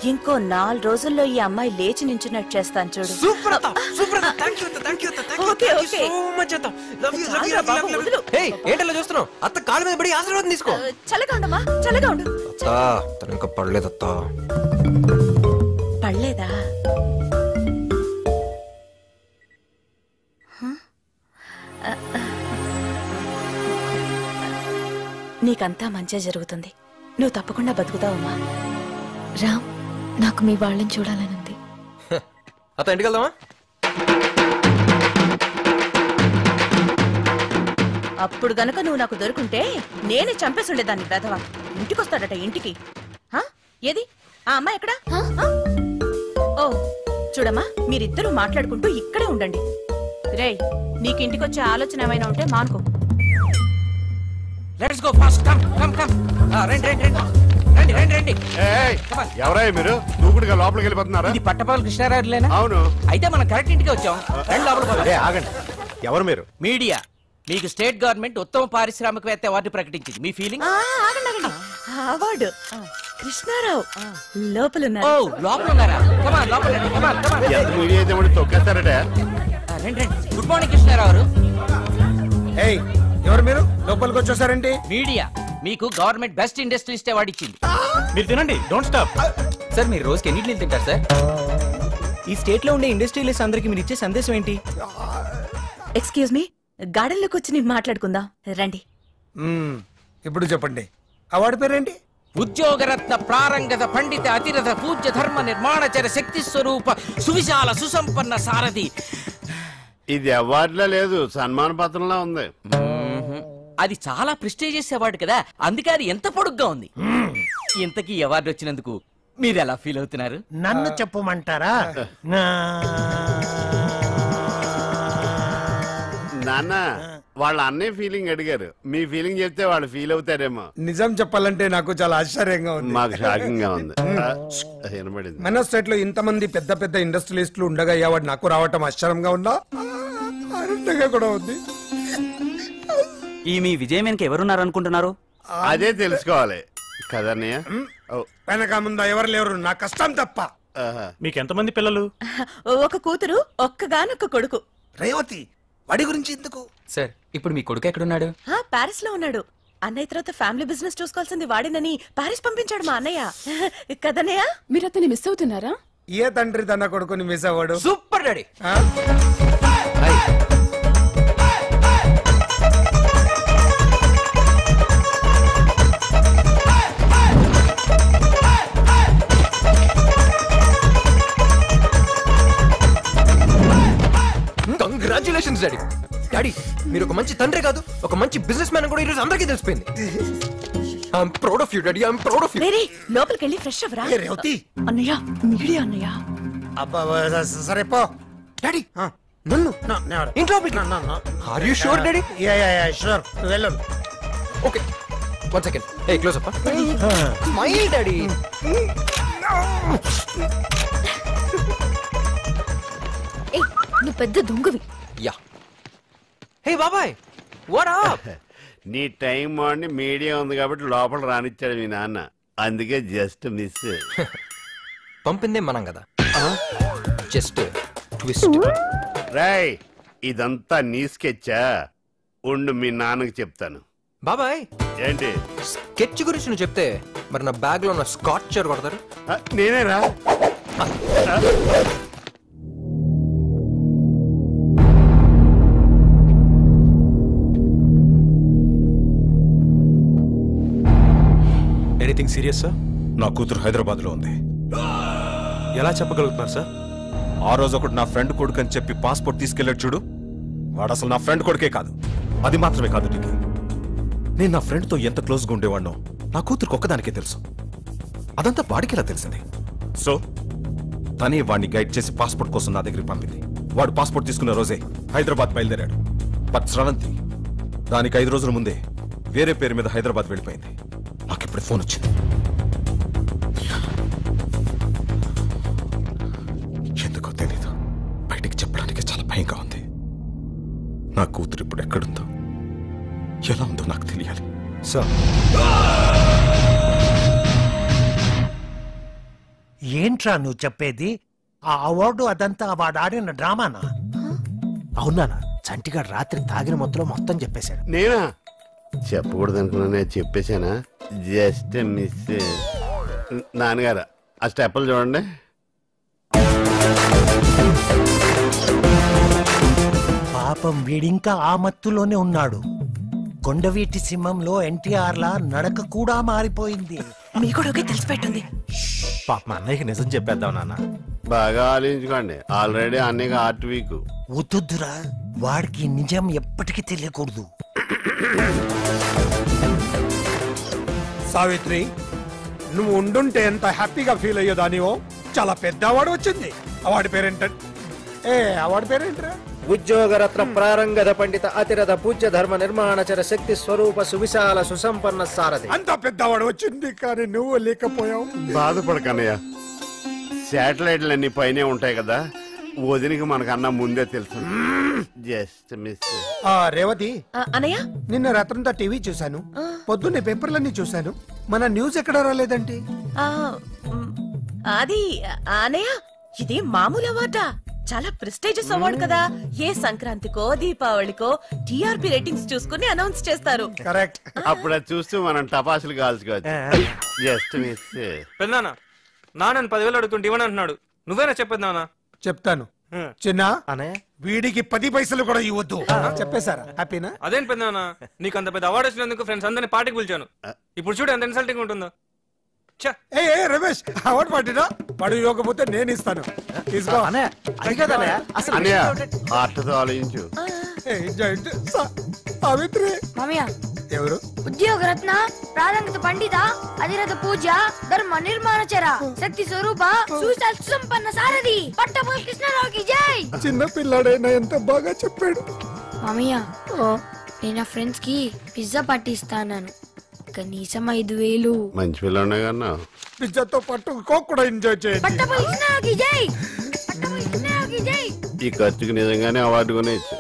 ఇంకో 4 రోజుల్లో ఈ అమ్మాయి లేచి నించున్నట్టు చేస్తాను చూడు. సూపర్ అత్త, సూపర్ అత్త. థాంక్యూ అత్త, థాంక్యూ అత్త, థాంక్యూ సో మచ్ అత్త. Love you love you love you. Hey ఏంటలా చూస్తున్నావు? అత్త కాళ్ళ మీద పడి ఆశీర్వాదం తీసుకో. చల్లగా ఉండమ్మా, చల్లగా ఉండు. అత్త తను ఇంకా పడలేదు అత్త. పడలేదా? నీకంతా మంచిగా జరుగుతుంది. నువ్వు తప్పకుండా బతుకుతావమ్మా. రామ్, నాకు మీ వాళ్ళని చూడాలనుంది. అత్త ఇంటికి వెళ్దామా? అప్పుడు గనక నువ్వు నాకు దొరుకుంటే నేనే చంపేసి ఉండేదాన్ని. వెధవా ఇంటికొస్తాడట ఇంటికి. ఏది ఆ అమ్మాయి ఎక్కడా? ఓ చూడమ్మా, మీరిద్దరూ మాట్లాడుకుంటూ ఇక్కడే ఉండండి. రేయ్, నీకు ఇంటికొచ్చే ఆలోచన ఏమైనా ఉంటే మానుకో. Let's go fast. Come come come. రండి రండి రండి రండి రండి రండి. ఎవరయ్య మీరు? దూకుడుగా లోపలికి వెళ్ళిపోతున్నారా? ఇది పట్టపాల కృష్ణారావులేనా? అవును. అయితే మనం కరెక్ట్ ఇంటికి వచ్చాం. రండి లోపలికి. ఆగండి, ఎవరు మీరు? మీడియా. మీకు స్టేట్ గవర్నమెంట్ ఉత్తమ పారిశ్రామికవేత్త అవార్డు ప్రకటించింది. మీ ఫీలింగ్? అవార్డు కృష్ణారావు లోపల ఉన్నారు. ఓ లోపల ఉన్నారా? కమాన్ లోపల రండి. కమాన్ కమాన్. ఎంత మీడియా అయితే తొక్కేస్తారట. రండి రండి. Good morning Krishna Rao. ఏయ్, ఎవరు మీరు? లోపలికి వచ్చేసారండి. మీడియా మీకు గవర్నమెంట్ బెస్ట్ ఇండస్ట్రియలిస్ట్ అవార్డు ఇచ్చింది. మీరు తినండి, డోంట్ స్టాప్. సార్ మీరు రోజుకి ఎన్ని ఇడ్లీలు తింటారు సార్? ఈ స్టేట్ లో ఉండే ఇండస్ట్రియలిస్ట్ అందరికి మీరు ఇచ్చే సందేశం ఏంటి? ఎక్స్క్యూజ్ మీ, గార్డెన్లోకి వచ్చి నేను మాట్లాడుకుందాం రండి. ఇప్పుడు చెప్పండి, అవార్డు పేరేంటి? ఉద్యోగరత్న ప్రారంగత పండిత అతిరథ పూజ్య ధర్మ నిర్మాణచర శక్తి స్వరూప సువిశాల సుసంపన్న సారథి. ఇది అవార్డులా లేదు, సన్మాన పత్రంలా ఉంది. అది చాలా ప్రెస్టీజియస్ అవార్డు కదా, అందుకే అది ఎంత పొడుగ్గా ఉంది. ఇంతకీ అవార్డు వచ్చినందుకు మీరు ఎలా ఫీల్ అవుతున్నారు? నన్ను చెప్పమంటారా? నాన్న, వాళ్ళ అన్నయ్య ఫీలింగ్ అడిగారు. మీ ఫీలింగ్ చెప్తే వాళ్ళు ఫీల్ అవుతారేమో. నిజం చెప్పాలంటే నాకు చాలా ఆశ్చర్యంగా ఉంది. మాకు షాకింగ్ గా ఉంది. వినబడింది. మన స్టేట్ లో ఇంతమంది పెద్ద పెద్ద ఇండస్ట్రియలిస్టులు ఉండగా అవార్డు నాకు రావటం ఆశ్చర్యంగా ఉందా? ఆనందంగా కూడా ఉంది. ఈ మీ విజయం వెనక ఎవరున్నారు అనుకుంటున్నారు? అదే తెలుసుకోవాలి కదన్నయ్య. వెనక ముందు ఎవరు లేరు, నా కష్టం తప్ప. మీకు ఎంతమంది పిల్లలు? ఒక కూతురు, ఒక్కగానొక్క కొడుకు. రేవతి, వాడి గురించి ఎందుకు? సార్ ఇప్పుడు మీ కొడుకు ఎక్కడున్నాడు? పారిస్ లో ఉన్నాడు. అన్నయ్య తర్వాత ఫ్యామిలీ బిజినెస్ చూసుకోవాల్సింది వాడినని పారిస్ పంపించాడు మా అన్నయ్య. కదన్నయ్య, మీరు అతన్ని మిస్ అవుతున్నారా? ఏ తండ్రి తన కొడుకుని మిస్ అవ్వడు? Super daddy. Congratulations daddy. Daddy మీరు ఒక మంచి తండ్రి కాదు, ఒక మంచి బిజినెస్ మ్యాన్ కూడా ఈరోజు అందరికీ తెలిసిపోయింది. I'm proud of you daddy, I'm proud of you. వేరే లోపలికి వెళ్ళి ఫ్రెష్ అవ్వరా. రేవతి, అన్నయ్య మీడియా అన్నయ్య. సరే పో డాడీ. నన్ను ఇంట్లో are you sure daddy? Sure, వెళ్ళు. Okay one second. A close up. Smile daddy. నువ్వు పెద్ద దొంగవి. యా. హే బాబాయ్, వాట్ అప్? నీ టైం బాగుండి మీడియా ఉంది కాబట్టి లోపల రానిచ్చాడు మీ నాన్న. అందుకే జస్ట్ మిస్. పంపిందే మనం కదా, జస్ట్ ట్విస్ట్. రాయ్, ఇదంతా నీ స్కెచ్చా? ఉండు మీ నాన్నకి చెప్తాను. బాబాయ్ ఏంటి స్కెచ్ గురించి నువ్వు చెప్తే మరి నా బ్యాగ్ లో ఉన్న స్కాచర్ కొడతారు. నేనేరా? Anything serious sir? నా కూతురు హైదరాబాద్ లో ఉంది. ఎలా చెప్పగలుగుతున్నారు సార్? ఆ రోజు ఒకటి నా ఫ్రెండ్ కొడుకు అని చెప్పి పాస్పోర్ట్ తీసుకెళ్ళాడు చూడు, వాడు అసలు నా ఫ్రెండ్ కొడుకే కాదు. అది మాత్రమే కాదు నీకు, నేను నా ఫ్రెండ్ తో ఎంత క్లోజ్ గా ఉండేవాడినో నా కూతురుకు ఒక్కదానికే తెలుసు. అదంతా వాడికి ఎలా తెలిసింది? సో తనే వాడిని గైడ్ చేసి పాస్పోర్ట్ కోసం నా దగ్గరికి పంపింది. వాడు పాస్పోర్ట్ తీసుకున్న రోజే హైదరాబాద్ బయలుదేరాడు. బట్ స్రవంతి దానికి 5 రోజుల ముందే వేరే పేరు మీద హైదరాబాద్ వెళ్ళిపోయింది. నాకు ఇప్పుడు ఫోన్ వచ్చింది. ఎందుకో తెలీదు, బయటికి చెప్పడానికి చాలా భయంగా ఉంది. నా కూతురు ఇప్పుడు ఎక్కడుందో, ఎలా ఉందో నాకు తెలియాలి. సార్ ఏంట్రా నువ్వు చెప్పేది? ఆ అవార్డు అదంతా వాడు ఆడిన డ్రామానా? అవునా? చంటిగాడు రాత్రి తాగిన మొత్తం చెప్పేశాడు. నేనా? చెప్పకూడదు అనుకున్నా, చెప్పేశానా? Just miss. నాన్నగారు ఆ స్టెప్పులు చూడండి. పాపం వీడింకా ఆ మత్తులోనే ఉన్నాడు. కొండవీటి సింహంలో ఎన్టీఆర్ లా నడక కూడా మారిపోయింది. మీ కొడుకే తెలిసిపెట్టుంది. పాప మా అన్నయ్యకి నిజం చెప్పేద్దాం నాన్న. బాగా ఆలోచించుకోండి, ఆల్రెడీ అన్నయ్యకి ఆర్ట్ వీక్. వద్దురా, వాడికి నిజం ఎప్పటికీ తెలియకూడదు. సావిత్రి, నువ్వు ఉండుంటే ఎంత హ్యాపీగా ఫీల్ అయ్యేదానివో. చాలా పెద్ద అవార్డు వచ్చింది. అవార్డు పేరేంట? అవార్డు పేరేంటరా? ఉద్యోగరత్న ప్రారంగద పండిత అతిరథ పూజ్య ధర్మ నిర్మాణచర శక్తి స్వరూప సువిశాల సుసంపన్న సారథి. అంత పెద్ద అవార్డు వచ్చింది, కానీ నువ్వు లేకపోయావు. బాధపడకన్నయ్య, శాటిలైట్లు పైనే ఉంటాయి కదా, వదినికి మనకన్నా ముందే తెలుసు. Just miss. రేవతి అనయ్య, నిన్న రాత్రంతా టీవీ చూశాను, పొద్దున్నే పేపర్లన్నీ చూశాను. మన న్యూస్ ఎక్కడ రాలేదంటే? అది అనయ్య, ఇది మామూలు అవార్డా? చాలా ప్రెస్టీజియస్ అవార్డు కదా. ఏ సంక్రాంతికో దీపావళికో టీఆర్పీ రేటింగ్స్ చూసుకుని అనౌన్స్ చేస్తారు. కరెక్ట్. అప్పుడు అది చూస్తూ మనం టపాసులు కాల్చుకోవచ్చు. Just miss. పెద్దనాన్న, నాన్న 10,000 అడుగుతుంటే ఇవ్వని అంటున్నాడు. నువ్వేనా చెప్పేది నాన్న? చెప్తాను చిన్న. వీడికి 10 పైసలు కూడా ఇవ్వద్దు. చెప్పేశారా? హ్యాపీనా? అదేం పెద్దనాన్న, నీకు అంత పెద్ద అవార్డు వచ్చినందుకు ఫ్రెండ్స్ అందరినీ పార్టీకి పిలిచాను. ఇప్పుడు చూడు ఎంత ఇన్సల్టింగ్ ఉంటుందో. రమేష్, అవార్డు పార్టీనా? వాడు ఇవ్వకపోతే నేను ఇస్తాను. తీసుకో. అన్నయ్య హార్ట్తో ఆలోచించు. సావిత్రి మామయ్య, ఎవరు? ఉద్యోగరత్న ప్రారంగత పండిత అధిరథ పూజ ధర్మ నిర్మాణచర శక్తి స్వరూప సువిశాల సుసంపన్న సారథి పట్టభద్రుల కృష్ణారావుకి జై. చిన్న పిల్లాడైనా ఎంత బాగా చెప్పాడు. మామయ్య, నేను నా ఫ్రెండ్స్ కి పిజ్జా పార్టీ ఇస్తాను. కనీసం 5,000. మంచి పిల్లనే కన్నా. పిజ్జాతో పాటు కోక్ కూడా ఎంజాయ్ చేయండి. పట్టభద్రుల కృష్ణారావుకి జై. పట్టభద్రుల కృష్ణారావుకి జై. ఈ ఖర్చుకి నిజంగానే అవార్డు కొనేచ్చు.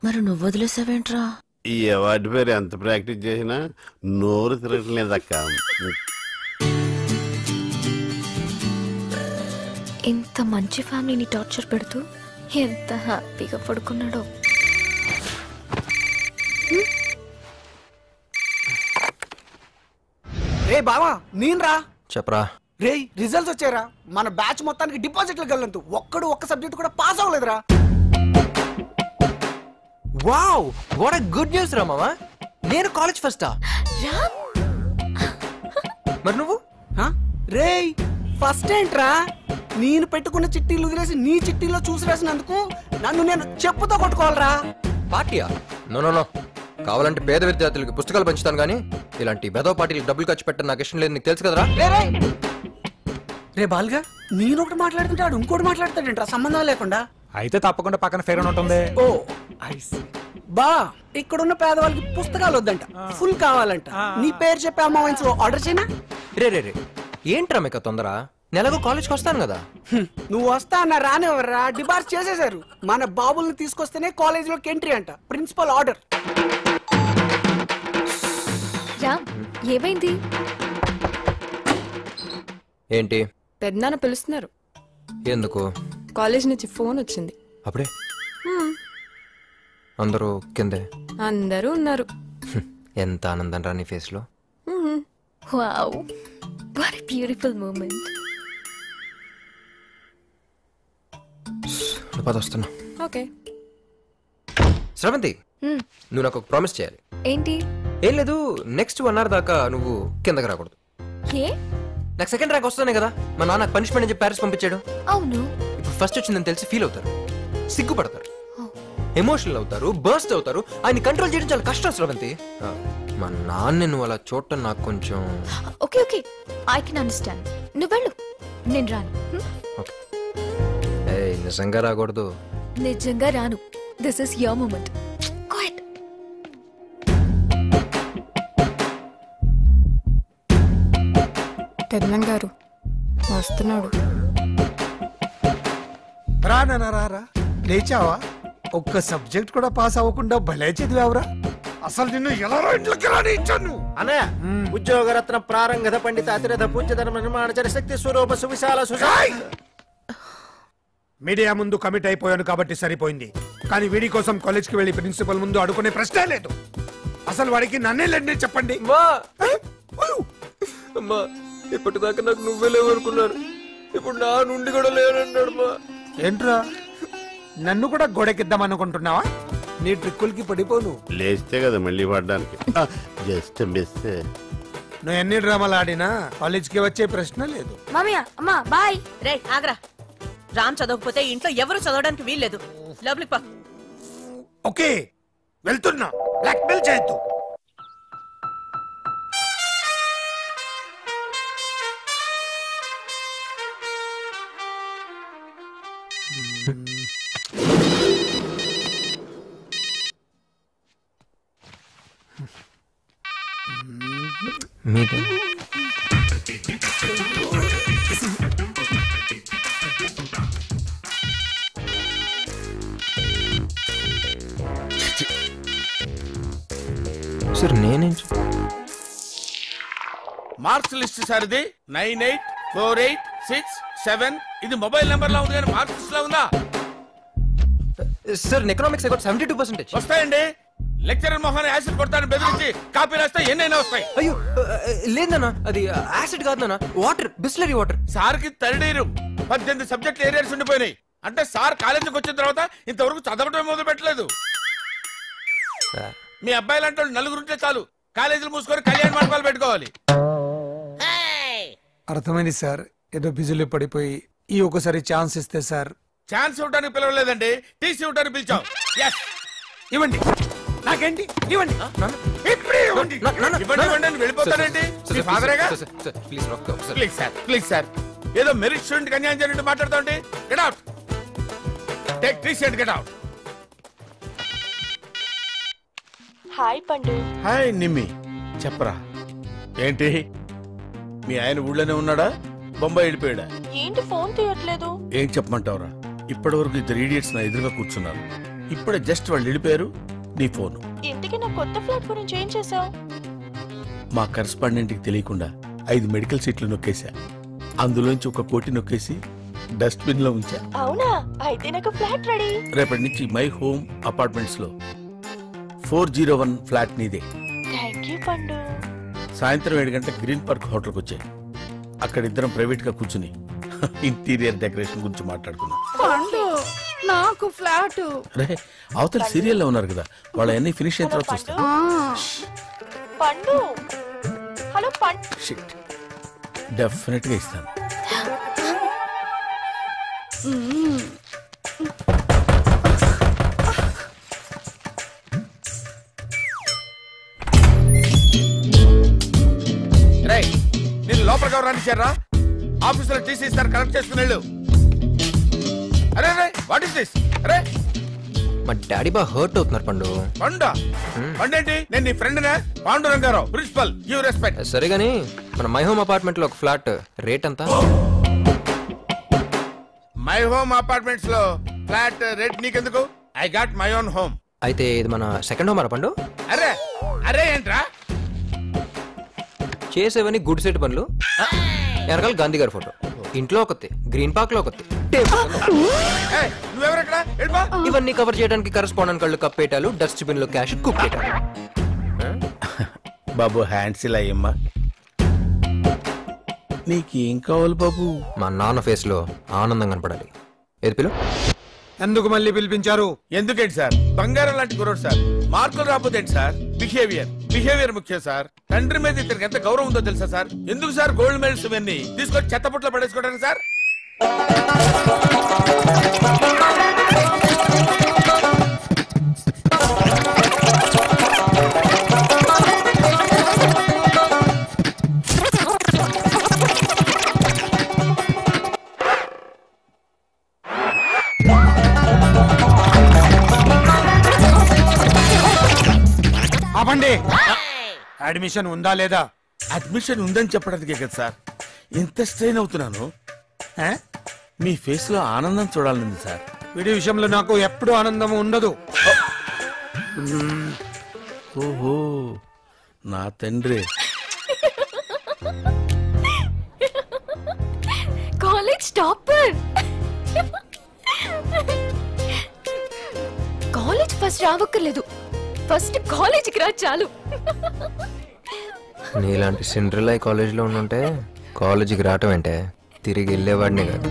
మరి నువ్వు వదిలేసావేంట్రా? ఈ అవార్డు పేరు ఎంత ప్రాక్టీస్ చేసినా నోరు తిరగట్లేదక్క. ఇంత మంచి ఫ్యామిలీని టార్చర్ పెడుతూ ఎంత హ్యాపీగా పడుకున్నాడో. రే బావా, నేను రా. చెప్పరా. రే, రిజల్ట్స్ వచ్చారా? మన బ్యాచ్ మొత్తానికి డిపాజిట్లు గల్లంతు. ఒక్క సబ్జెక్ట్ కూడా పాస్ అవ్వలేదురా. Wow, what a good news రా మామా. నేను కాలేజ్ ఫస్టా? మరి నువ్వు? రే, ఫస్ట్ ఏంట్రా? నేను పెట్టుకున్న చిట్టీలు వదిలేసి నీ చిట్టీలో చూసి రాసినందుకు నన్ను నేను చెప్పుతో కొట్టుకోవాలరా. పార్టీయా? నో నో నో, కావాలంటే పేద విద్యార్థులకి పుస్తకాలు పంచుతాను, కానీ ఇలాంటి వెధవ పార్టీలకు డబ్బులు ఖర్చు పెట్టడం నాకు ఇష్టం లేదు. నీకు తెలుసు కదరా. రే బాల్గా, నేను ఒకటి మాట్లాడుతుంటాడు, ఇంకోటి మాట్లాడతాడంట్రా సంబంధం లేకుండా. అయితే తప్పకుండా పక్కన ఫేర్ అని ఉంటుంది. ఓ బా, ఇక్కడున్న పేదవాళ్ళకి పుస్తకాలు వద్దంట, ఫుల్ కావాలంట. నీ పేరు చెప్పి అమ్మ వయసులో ఆర్డర్ చేయనా? రే రే రే, ఏంట్రా మీకు తొందర? నెలకు కాలేజ్కి వస్తాను కదా. నువ్వు వస్తా అన్న రానివ్వరా, డిబార్స్ చేసేశారు. మన బాబుల్ని తీసుకొస్తేనే కాలేజ్ లోకి ఎంట్రీ అంట, ప్రిన్సిపల్ ఆర్డర్. రామ్, ఏమైంది? ఏంటి? పెద్దనాన్న పిలుస్తున్నారు. ఎందుకు? కాలేజ్ నుంచి ఫోన్ వచ్చింది. అప్పుడే అందరూ కిందే? అందరూ ఉన్నారు. ఎంత ఆనందం రా నీ ఫేస్ లో. Wow, what a beautiful moment. వస్తున్నా. ఓకే. శ్రవంతి, నువ్వు నాకు ఒక ప్రామిస్ చేయాలి. ఏంటి? ఏం లేదు, నెక్స్ట్ 1 hour దాకా నువ్వు కిందకి రాకూడదు. నాకు సెకండ్ ర్యాంక్ వస్తానే కదా, మా నాన్న పనిష్మెంట్ అని చెప్పి ప్యారిస్ పంపించాడు. అవును. ఇప్పుడు ఫస్ట్ వచ్చిందని తెలిసి ఫీల్ అవుతారు, సిగ్గుపడతారు, ఎమోషనల్ అవుతారు, బర్స్ట్ అవుతారు. ఆయన కంట్రోల్ చేయడం చాలా కష్టం శ్రవంతి. మా నాన్న నువ్వు అలా చూడటం నాకు కొంచెం. Okay okay, I can understand. నువ్వు వెళ్ళు, నేను రాను. నిజంగా రాకూడదు. నిజంగా రాను. This is your moment. Quiet. పెద్దనాన్న గారు వస్తున్నాడు. రా నాన్న, రా. లేచావా? ఒక్క సబ్జెక్ట్ కూడా పాస్ అవ్వకుండా భలే చదివావురా. అసలు నిన్ను ఎలా ఇంట్లోకి రాని ఇచ్చాను? అన్నయ్య ఉద్యోగరత్న ప్రారంగధ పండిత అతిరథ పూజ్యధర్మ నిర్మాణ శక్తి స్వరూప సువిశాల మీడియా ముందు కమిట్ అయిపోయాను కాబట్టి సరిపోయింది. కానీ వీడి కోసం కాలేజ్కి వెళ్లి ప్రిన్సిపల్ ముందు అడుగునే ప్రశ్నే లేదు. అసలు వాడికి నన్నే లేండి చెప్పండి. అమ్మా ఇప్పటిదాకా నాకు నువ్వే లేవనుకున్నాను, ఇప్పుడు నా నుండి కూడా లేనన్నాడు. మా ఏంట్రా నన్ను కూడా గోడెకిద్దాం అనుకుంటున్నావా? నీ ట్రిక్కులకి పడిపోను. లేస్తే కదా మళ్ళీ పడ్డానికి. Just miss. నువ్వు ఎన్ని డ్రామాలు ఆడినా కాలేజ్కి వచ్చే ప్రశ్న లేదు. మామయ్య అమ్మా బాయ్. రే ఆగ్రా, రామ్ చదవకపోతే ఇంట్లో ఎవరు చదవడానికి వీల్లేదు. లోపలికి పా. ఓకే వెళ్తున్నా, బ్లాక్ మెయిల్ చేయొద్దు. మీటింగ్ సార్ నేనేం మార్క్స్ లిస్ట్ సార్ ఇది 984867. ఇది మొబైల్ నెంబర్ లా ఉంది కానీ మార్క్స్ లిస్ట్ లో ఉందా? సార్ ఎకనామిక్స్ 72% వస్తాయండి. లెక్చరర్ మొహాన్ని యాసిడ్ కొడతాను బెదిరించి కాపీ రాస్తే ఎన్నైనా వస్తాయి. అయ్యో లేదన్నా, అది యాసిడ్ కాదన్నా, వాటర్, బిస్లరీ వాటర్. సార్ కి తడినీరు 18 సబ్జెక్టులు ఏరియాస్ ఉండిపోయినాయి. అంటే సార్ కాలేజీకి వచ్చిన తర్వాత ఇంతవరకు చదవటం మొదలు పెట్టలేదు. మీ అబ్బాయి లాంటి వాళ్ళు నలుగురుంటే చాలు, కాలేజీలు మూసుకొని కళ్యాణ మండపాలు పెట్టుకోవాలి. అర్థమైంది సార్, ఏదో బిజీలో పడిపోయి ఈ ఒకసారి ఛాన్స్ ఇస్తే సార్. ఛాన్స్ ఇవ్వడానికి పిలవలేదండి, టీసీ ఇవ్వడానికి పిలిచాం. ఇవ్వండి, నాకేంటి ఇవ్వండి. ఇవ్వండి వెళ్ళిపోతారండి. మీ ఫాదరేగా? ప్లీజ్ సార్, ప్లీజ్ సార్, ఏదో మెరిట్ స్టూడెంట్ అన్యాయం జరిగినట్టు మాట్లాడుతాండి. Get out, take TC and get out. Hi Pandu. Hi Nimmi, చెప్పరా ఏంటి? మీ ఆయన ఊళ్ళోనే ఉన్నాడా, బొంబాయి వెళ్ళిపోయాడా? ఏంటి ఫోన్ తీయట్లేదు? ఏం చెప్పమంటావురా, ఇప్పటి వరకు 2 idiots నా ఎదురుగా కూర్చున్నారు. ఇప్పుడే జస్ట్ వాళ్ళు వెళ్ళిపోయారు, నీ ఫోను. ఇంతకీ నా కొత్త ఫ్లాట్ గురించి ఏం చేసావు? మా కరెస్పాండెంట్ కి తెలియకుండా 5 మెడికల్ సీట్లు నొక్కేశా. అందులోంచి 1 కోటి నొక్కేసి డస్ట్బిన్ లో ఉంచా. అవునా? అయితే నాకు ఫ్లాట్ రెడీ. రేపటి నుంచి మై హోమ్ అపార్ట్మెంట్స్ లో 401 ఫ్లాట్ నీదే. థాంక్యూ పండు. సాయంత్రం 7 గంటలకు గ్రీన్ పార్క్ హోటల్కి వచ్చాయి. అక్కడ ఇద్దరం ప్రైవేట్ గా కూర్చుని ఇంటీరియర్ డెకరేషన్ గురించి మాట్లాడుకున్నాం. పండు నాకు ఫ్లాట్. అరే అవతల సీరియల్ లో ఉన్నారు కదా, వాళ్ళ అన్ని ఫినిష్ అయిన తర్వాత చూస్తాం. పండు హలో పండు. షిట్, డెఫినెట్ గా ఇస్తాను. నేను లోపలికి ఎవరు రానిచ్చారా? ఆఫీసులో టీసీ ఇస్తారు, కలెక్ట్ చేసుకుని వెళ్ళు. అరే వాట్ ఇస్ దిస్? అరే మా డాడీ బాగా హర్ట్ అవుతున్నారు. పండు పండా? పండేంటి? నేను నీ ఫ్రెండ్ నే, పాండురంగారావు, ప్రిన్సిపల్. Give respect. సరే గానీ మన మై హోమ్ అపార్ట్మెంట్ లో ఒక ఫ్లాట్ రేట్ ఎంత? మై హోమ్ అపార్ట్మెంట్స్ లో ఫ్లాట్ రేట్ నీకెందుకు? I got my own home. అయితే ఇది మన సెకండ్ హోమ్ పండు. అరే అరే ఏంట్రా చేసేవని గుడ్ సెట్ పనులు. వెనకాల గాంధీ గారి ఫోటో, ఇంట్లో ఒకటి, గ్రీన్ పార్క్ లో ఒకటి, ఇవన్నీ కవర్ చేయడానికి కరెస్పాండెంట్ కళ్ళు కప్పేటాలు, డస్ట్బిన్ లో క్యాష్ కుప్పేటాలు. బాబు హ్యాండ్స్ ఇలా అయ్యమ్మా. నీకేం కావాలి బాబు? మా నాన్న ఫేస్ లో ఆనందం కనపడాలి. ఏది పిలు? ఎందుకు మళ్ళీ పిలిపించారు? ఎందుకేంటి సార్, బంగారం లాంటి కుర్రోడు సార్. మార్కులు రాకపోతే సార్, బిహేవియర్ ముఖ్యం సార్. తండ్రి మీద ఇతనికి ఎంత గౌరవం ఉందో తెలుసా సార్? ఎందుకు సార్ గోల్డ్ మెడల్స్ ఇవన్నీ తీసుకొని చెత్తపుట్లో పడేసుకోవడానికి సార్? ఆపండి. అడ్మిషన్ ఉందా లేదా? అడ్మిషన్ ఉందని చెప్పడానికి కదా సార్ ఎంత స్ట్రెయిన్ అవుతున్నాను. మీ ఫేస్ లో ఆనందం చూడాలండి సార్. వీడి విషయంలో నాకు ఎప్పుడు ఆనందం ఉండదు. ఓహో నా తండ్రి. College topper. కాలేజ్ ఫస్ట్ రావక్కర్లేదు, ఫస్ట్ కాలేజీకి రా చాలు. నీలాంటి సిండ్రిల్లా కాలేజీలో ఉండుంటే కాలేజీకి రావటం అంటే తిరిగి వెళ్ళేవాడినే కాదు.